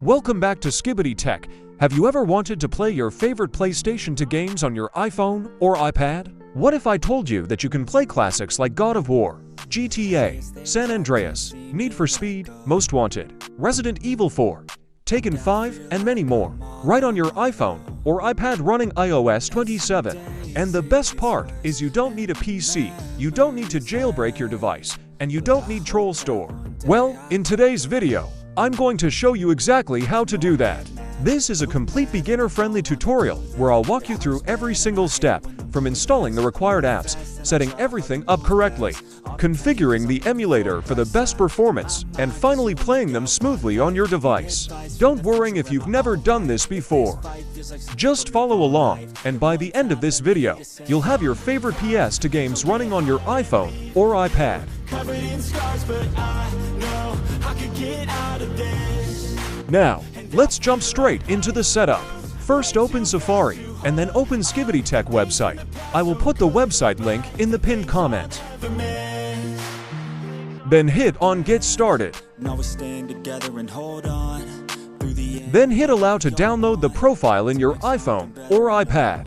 Welcome back to Skibidi Tech. Have you ever wanted to play your favorite PlayStation 2 games on your iPhone or iPad? What if I told you that you can play classics like God of War, GTA, San Andreas, Need for Speed, Most Wanted, Resident Evil 4, Taken 5, and many more, right on your iPhone or iPad running iOS 27? And the best part is you don't need a PC, you don't need to jailbreak your device, and you don't need Troll Store. Well, in today's video, I'm going to show you exactly how to do that. This is a complete beginner-friendly tutorial where I'll walk you through every single step, from installing the required apps, setting everything up correctly, configuring the emulator for the best performance, and finally playing them smoothly on your device. Don't worry if you've never done this before. Just follow along, and by the end of this video, you'll have your favorite PS2 games running on your iPhone or iPad. Now, let's jump straight into the setup. First, open Safari, and then open Skibidi Tech website. I will put the website link in the pinned comment. Then hit on Get Started. Then hit Allow to download the profile in your iPhone or iPad.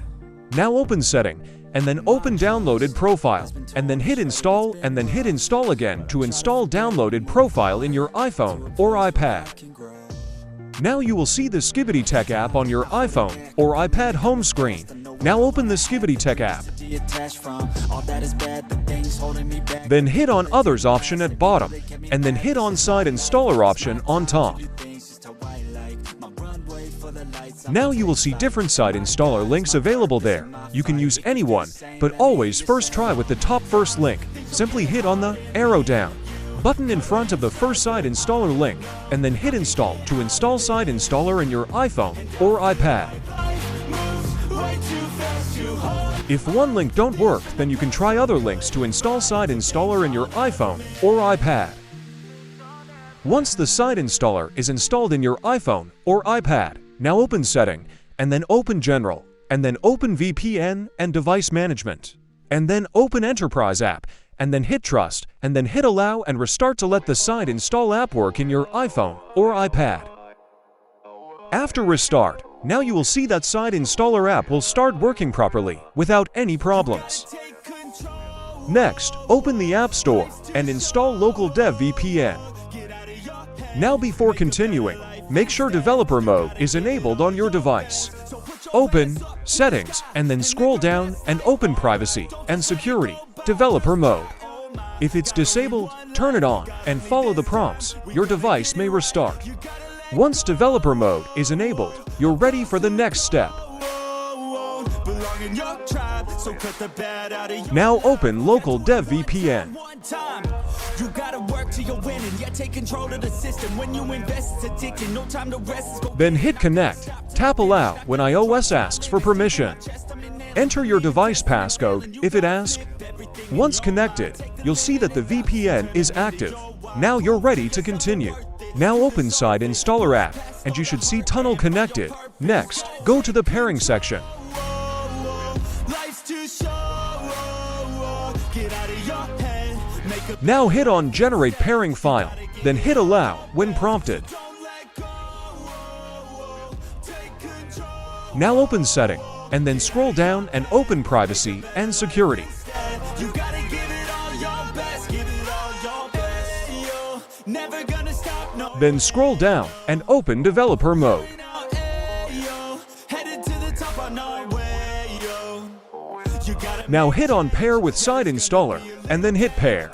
Now open Setting, and then open Downloaded Profile, and then hit Install, and then hit Install again to install Downloaded Profile in your iPhone or iPad. Now you will see the Skibidi Tech app on your iPhone or iPad home screen. Now open the Skibidi Tech app. Then hit on Others option at bottom, and then hit on Side Installer option on top. Now you will see different side installer links available there. You can use any one, but always first try with the top first link. Simply hit on the arrow down button in front of the first side installer link, and then hit Install to install Side Installer in your iPhone or iPad. If one link don't work, then you can try other links to install Side Installer in your iPhone or iPad. Once the Side Installer is installed in your iPhone or iPad, now open Setting, and then open General, and then open VPN and Device Management, and then open Enterprise app, and then hit Trust, and then hit Allow and restart to let the Side Install app work in your iPhone or iPad. After restart, now you will see that Side Installer app will start working properly without any problems. Next, open the App Store and install local DevVPN. Now before continuing, make sure developer mode is enabled on your device. Open Settings and then scroll down and open Privacy and Security Developer Mode. If it's disabled, turn it on and follow the prompts. Your device may restart. Once developer mode is enabled, you're ready for the next step. Now open local DevVPN. Then hit Connect. Tap Allow when iOS asks for permission. Enter your device passcode if it asks. Once connected, you'll see that the VPN is active. Now you're ready to continue. Now open Side Installer app, and you should see Tunnel connected. Next, go to the pairing section. Now hit on Generate Pairing File, then hit Allow when prompted. Now open Setting, and then scroll down and open Privacy and Security. Then scroll down and open Developer Mode. Now hit on Pair with Side Installer, and then hit Pair.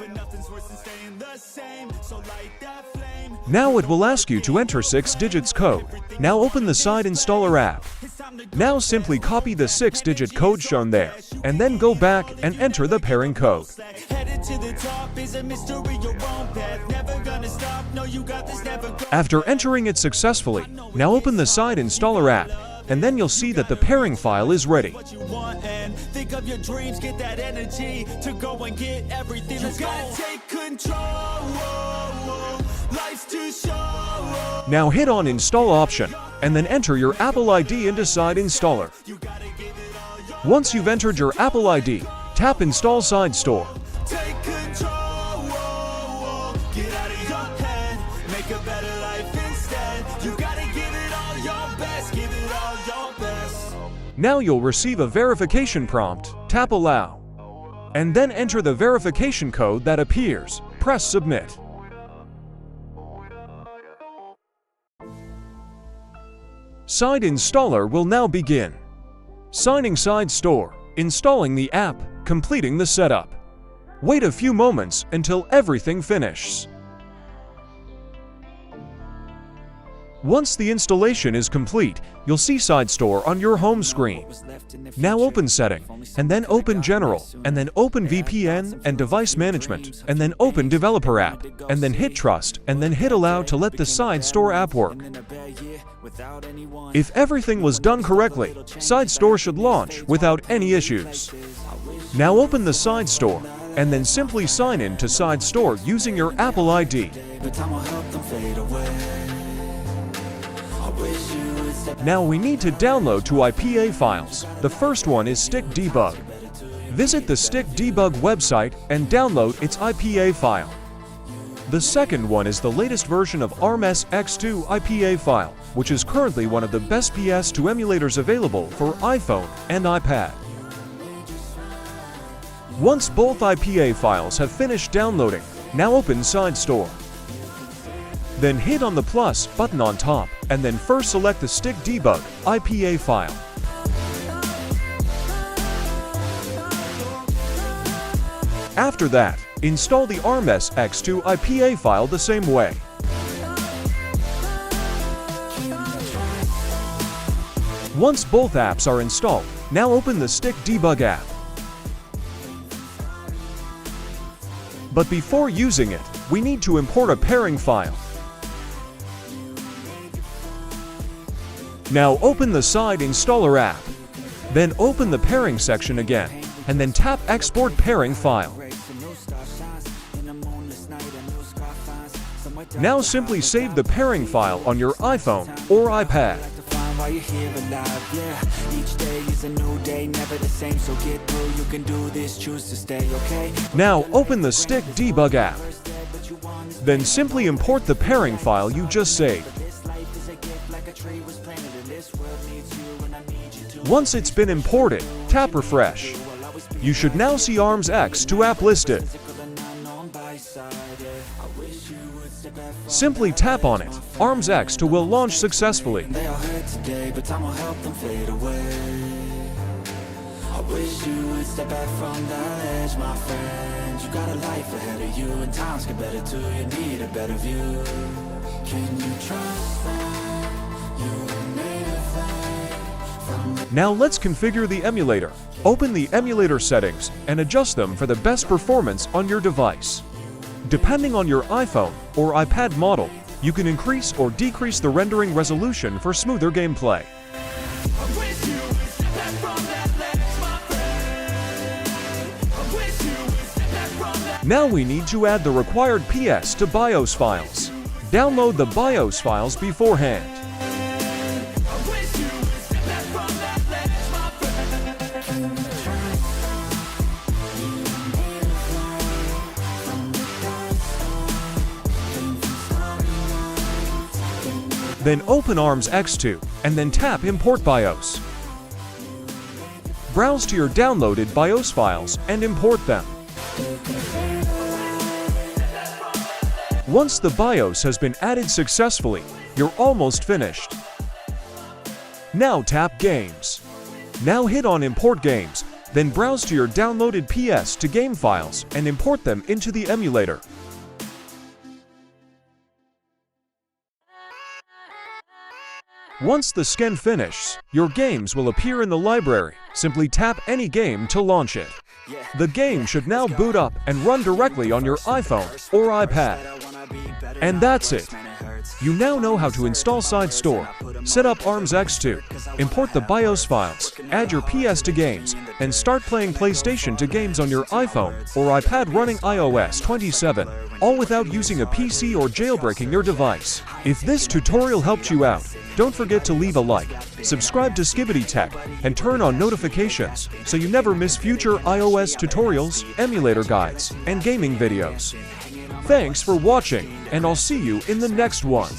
Now it will ask you to enter 6 digits code. Now open the Side Installer app. Now simply copy the 6-digit code shown there, and then go back and enter the pairing code. After entering it successfully, now open the Side Installer app, and then you'll see that the pairing file is ready. Now hit on Install option, and then enter your Apple ID into Side Installer. Once you've entered your Apple ID, tap Install SideStore. Make a better life instead. You gotta Now you'll receive a verification prompt. Tap Allow. And then enter the verification code that appears. Press Submit. Side Installer will now begin. Signing SideStore, installing the app, completing the setup. Wait a few moments until everything finishes. Once the installation is complete, you'll see SideStore on your home screen. Now open Setting, and then open General, and then open VPN and Device Management, and then open Developer App, and then hit Trust, and then hit Allow to let the SideStore app work. If everything was done correctly, SideStore should launch without any issues. Now open the SideStore, and then simply sign in to SideStore using your Apple ID. Now we need to download two IPA files. The first one is StickDebug. Visit the StickDebug website and download its IPA file. The second one is the latest version of ARMSX2 IPA file, which is currently one of the best PS2 emulators available for iPhone and iPad. Once both IPA files have finished downloading, now open SideStore. Then hit on the plus button on top, and then first select the StickDebug IPA file. After that, install the ARMSX2 IPA file the same way. Once both apps are installed, now open the StickDebug app. But before using it, we need to import a pairing file. Now open the SideInstaller app. Then open the pairing section again, and then tap Export Pairing File. Now simply save the pairing file on your iPhone or iPad. Now open the StickDebug app. Then simply import the pairing file you just saved. Once it's been imported, tap Refresh. You should now see ARMSX2 app listed. Simply tap on it. ARMSX2 will launch successfully. Now let's configure the emulator. Open the emulator settings and adjust them for the best performance on your device. Depending on your iPhone or iPad model, you can increase or decrease the rendering resolution for smoother gameplay. Now we need to add the required PS2 BIOS files. Download the BIOS files beforehand. Then open ARMSX2 and then tap Import BIOS. Browse to your downloaded BIOS files and import them. Once the BIOS has been added successfully, you're almost finished. Now tap Games. Now hit on Import Games, then browse to your downloaded PS2 game files and import them into the emulator. Once the scan finishes, your games will appear in the library. Simply tap any game to launch it. The game should now boot up and run directly on your iPhone or iPad. And that's it. You now know how to install SideStore, set up ARMSX2, import the BIOS files, add your PS2 games, and start playing PlayStation 2 games on your iPhone or iPad running iOS 27, all without using a PC or jailbreaking your device. If this tutorial helped you out, don't forget to leave a like, subscribe to Skibidi Tech, and turn on notifications so you never miss future iOS tutorials, emulator guides, and gaming videos. Thanks for watching, and I'll see you in the next one.